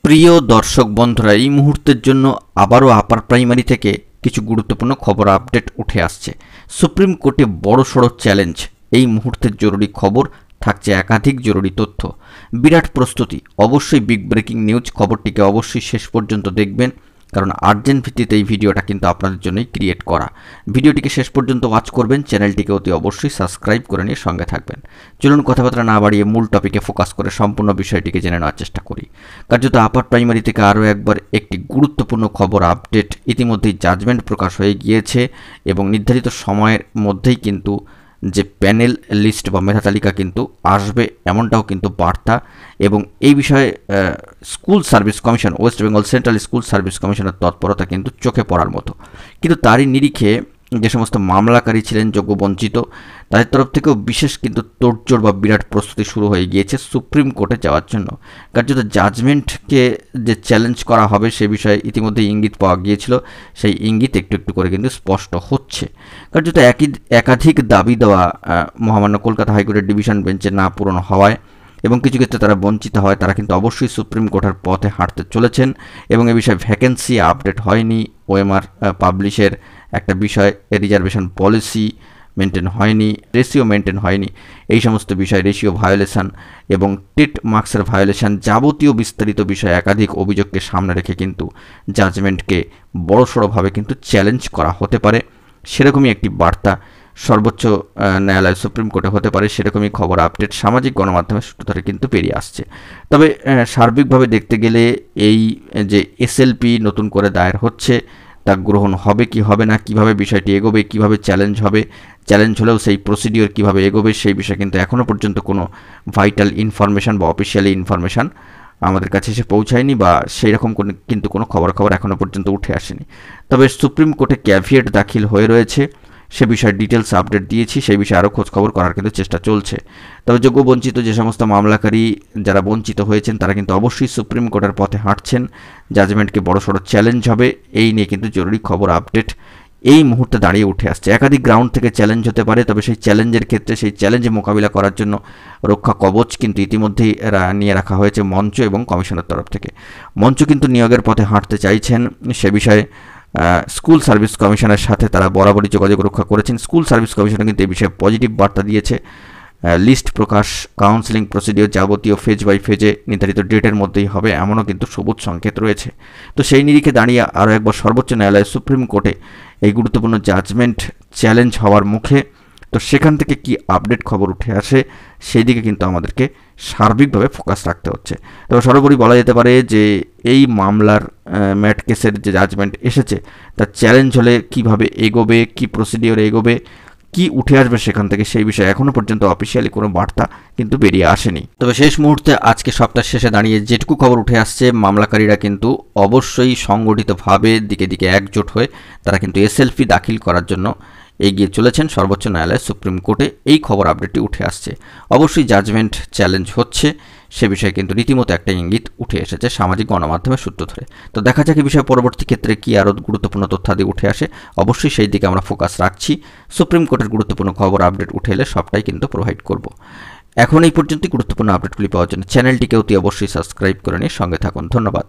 প্রিয় দর্শক বন্ধুরা, এই মুহূর্তের জন্য আবারও আপার প্রাইমারি থেকে কিছু গুরুত্বপূর্ণ খবর আপডেট উঠে আসছে। সুপ্রিম কোর্টে বড়সড় চ্যালেঞ্জ, এই মুহূর্তের জরুরি খবর, থাকছে একাধিক জরুরি তথ্য, বিরাট প্রস্তুতি। অবশ্যই বিগ ব্রেকিং নিউজ, খবরটিকে অবশ্যই শেষ পর্যন্ত দেখবেন, কারণ আর্জেন্ট ভিত্তিতে এই ভিডিওটা কিন্তু আপনাদের জন্যই ক্রিয়েট করা। ভিডিওটিকে শেষ পর্যন্ত ওয়াচ করবেন, চ্যানেলটিকে অতি অবশ্যই সাবস্ক্রাইব করে নিয়ে সঙ্গে থাকবেন। চলুন কথাবার্তা না বাড়িয়ে মূল টপিকে ফোকাস করে সম্পূর্ণ বিষয়টিকে জেনে নেওয়ার চেষ্টা করি। কার্যত আপার প্রাইমারি থেকে আরও একবার একটি গুরুত্বপূর্ণ খবর আপডেট, ইতিমধ্যেই জাজমেন্ট প্রকাশ হয়ে গিয়েছে এবং নির্ধারিত সময়ের মধ্যেই কিন্তু যে প্যানেল লিস্ট বা মেধা তালিকা কিন্তু আসবে, এমনটাও কিন্তু বার্তা। এবং এই বিষয়ে school service commission, West Bengal central school service কমিশনের তৎপরতা কিন্তু চোখে পড়ার মতো। কিন্তু তারই নিরিখে যে সমস্ত মামলাকারী ছিলেন যোগ্য বঞ্চিত, তাদের তরফ থেকেও বিশেষ কিন্তু তোড়জোড় বা বিরাট প্রস্তুতি শুরু হয়ে গিয়েছে সুপ্রিম কোর্টে যাওয়ার জন্য। কার্যত জাজমেন্টকে যে চ্যালেঞ্জ করা হবে সে বিষয়ে ইতিমধ্যে ইঙ্গিত পাওয়া গিয়েছিল, সেই ইঙ্গিত একটু একটু করে কিন্তু স্পষ্ট হচ্ছে। কার্যত একাধিক দাবি দেওয়া মহামান্য কলকাতা হাইকোর্টের ডিভিশন বেঞ্চে না পূরণ হওয়ায় এবং কিছু ক্ষেত্রে তারা বঞ্চিত হয়, তারা কিন্তু অবশ্যই সুপ্রিম কোর্টের পথে হাঁটতে চলেছেন। এবং এ বিষয়ে ভ্যাকেন্সি আপডেট হয়নি, ওএমআর পাবলিশের একটা বিষয়, রিজার্ভেশন পলিসি মেনটেন হয়নি, রেশিও মেনটেন হয়নি, এই সমস্ত বিষয়, রেশিও ভায়োলেশন এবং টেট মার্কসের ভায়োলেশন, যাবতীয় বিস্তারিত বিষয় একাধিক অভিযোগকে সামনে রেখে কিন্তু জাজমেন্টকে বড়সড়ভাবে কিন্তু চ্যালেঞ্জ করা হতে পারে, সেরকমই একটি বার্তা সর্বোচ্চ ন্যায়ালয় সুপ্রিম কোর্টে হতে পারে, সেরকমই খবর আপডেট সামাজিক গণমাধ্যমের সূত্র ধরে কিন্তু বেরিয়ে আসছে। তবে সার্বিকভাবে দেখতে গেলে এই যে এসএলপি নতুন করে দায়ের হচ্ছে, তা গ্রহণ হবে কি হবে না, কিভাবে বিষয়টি এগোবে, কিভাবে চ্যালেঞ্জ হবে, চ্যালেঞ্জ হলেও সেই প্রসিডিওর কিভাবে এগোবে, সেই বিষয়ে কিন্তু এখনও পর্যন্ত কোনো ভাইটাল ইনফরমেশান বা অফিসিয়ালি ইনফরমেশান আমাদের কাছে এসে পৌঁছায়নি, বা সেই রকম কিন্তু কোনো খবর এখনও পর্যন্ত উঠে আসেনি। তবে সুপ্রিম কোর্টে ক্যাভিয়েট দাখিল হয়ে রয়েছে, সে বিষয়ে ডিটেলস আপডেট দিয়েছি, সেই বিষয়ে আরও খোঁজখবর করার কিন্তু চেষ্টা চলছে। তবে যোগ্য বঞ্চিত যে সমস্ত মামলাকারী যারা বঞ্চিত হয়েছেন, তারা কিন্তু অবশ্যই সুপ্রিম কোর্টের পথে হাঁটছেন, জাজমেন্টকে বড়সড় চ্যালেঞ্জ হবে, এই নিয়ে কিন্তু জরুরি খবর আপডেট এই মুহূর্তে দাঁড়িয়ে উঠে আসছে। একাধিক গ্রাউন্ড থেকে চ্যালেঞ্জ হতে পারে, তবে সেই চ্যালেঞ্জের ক্ষেত্রে সেই চ্যালেঞ্জে মোকাবিলা করার জন্য রক্ষা কবচ কিন্তু ইতিমধ্যেই নিয়ে রাখা হয়েছে মঞ্চ এবং কমিশনের তরফ থেকে। মঞ্চ কিন্তু নিয়োগের পথে হাঁটতে চাইছেন, সে বিষয়ে স্কুল সার্ভিস কমিশনের সাথে তারা বরাবরই যোগাযোগ রক্ষা করেছেন। স্কুল সার্ভিস কমিশন কিন্তু এই বিষয়ে পজিটিভ বার্তা দিয়েছে। লিস্ট প্রকাশ, কাউন্সেলিং প্রসিডিওর যাবতীয় ফেজ বাই ফেজে নির্ধারিত ডেটের মধ্যেই হবে, এমনও কিন্তু সবুজ সংকেত রয়েছে। তো সেই নিরিখে দাঁড়িয়ে আরও একবার সর্বোচ্চ ন্যায়ালয় সুপ্রিম কোর্টে এই গুরুত্বপূর্ণ জাজমেন্ট চ্যালেঞ্জ হওয়ার মুখে, তো সেখান থেকে কি আপডেট খবর উঠে আসে সেই দিকে কিন্তু আমাদেরকে সার্বিকভাবে ফোকাস রাখতে হচ্ছে। তবে সর্বোপরি বলা যেতে পারে যে এই মামলার ম্যাট কেসের যে জাজমেন্ট এসেছে, তার চ্যালেঞ্জ হলে কিভাবে এগোবে, কি প্রসিডিওর এগোবে, কি উঠে আসবে সেখান থেকে, সেই বিষয়ে এখনও পর্যন্ত অফিসিয়ালি কোনো বার্তা কিন্তু বেরিয়ে আসেনি। তবে শেষ মুহূর্তে আজকে সপ্তাহের শেষে দাঁড়িয়ে যেটুকু খবর উঠে আসছে, মামলাকারীরা কিন্তু অবশ্যই সংগঠিতভাবে দিকে দিকে একজোট হয়ে তারা কিন্তু এসএলপি দাখিল করার জন্য এগিয়ে চলেছেন সর্বোচ্চ ন্যায়ালয় সুপ্রিম কোর্টে, এই খবর আপডেটটি উঠে আসছে। অবশ্যই জাজমেন্ট চ্যালেঞ্জ হচ্ছে, সে বিষয়ে কিন্তু রীতিমতো একটা ইঙ্গিত উঠে এসেছে সামাজিক গণমাধ্যমের সূত্র ধরে। তো দেখা যাক এই বিষয়ে পরবর্তী ক্ষেত্রে কি আরও গুরুত্বপূর্ণ তথ্যাদি উঠে আসে, অবশ্যই সেই দিকে আমরা ফোকাস রাখছি। সুপ্রিম কোর্টের গুরুত্বপূর্ণ খবর আপডেট উঠে এলে সবটাই কিন্তু প্রোভাইড করব। এখন এই পর্যন্তই গুরুত্বপূর্ণ আপডেটগুলি পাওয়ার জন্য চ্যানেলটিকে অতি অবশ্যই সাবস্ক্রাইব করে নিয়ে সঙ্গে থাকুন। ধন্যবাদ।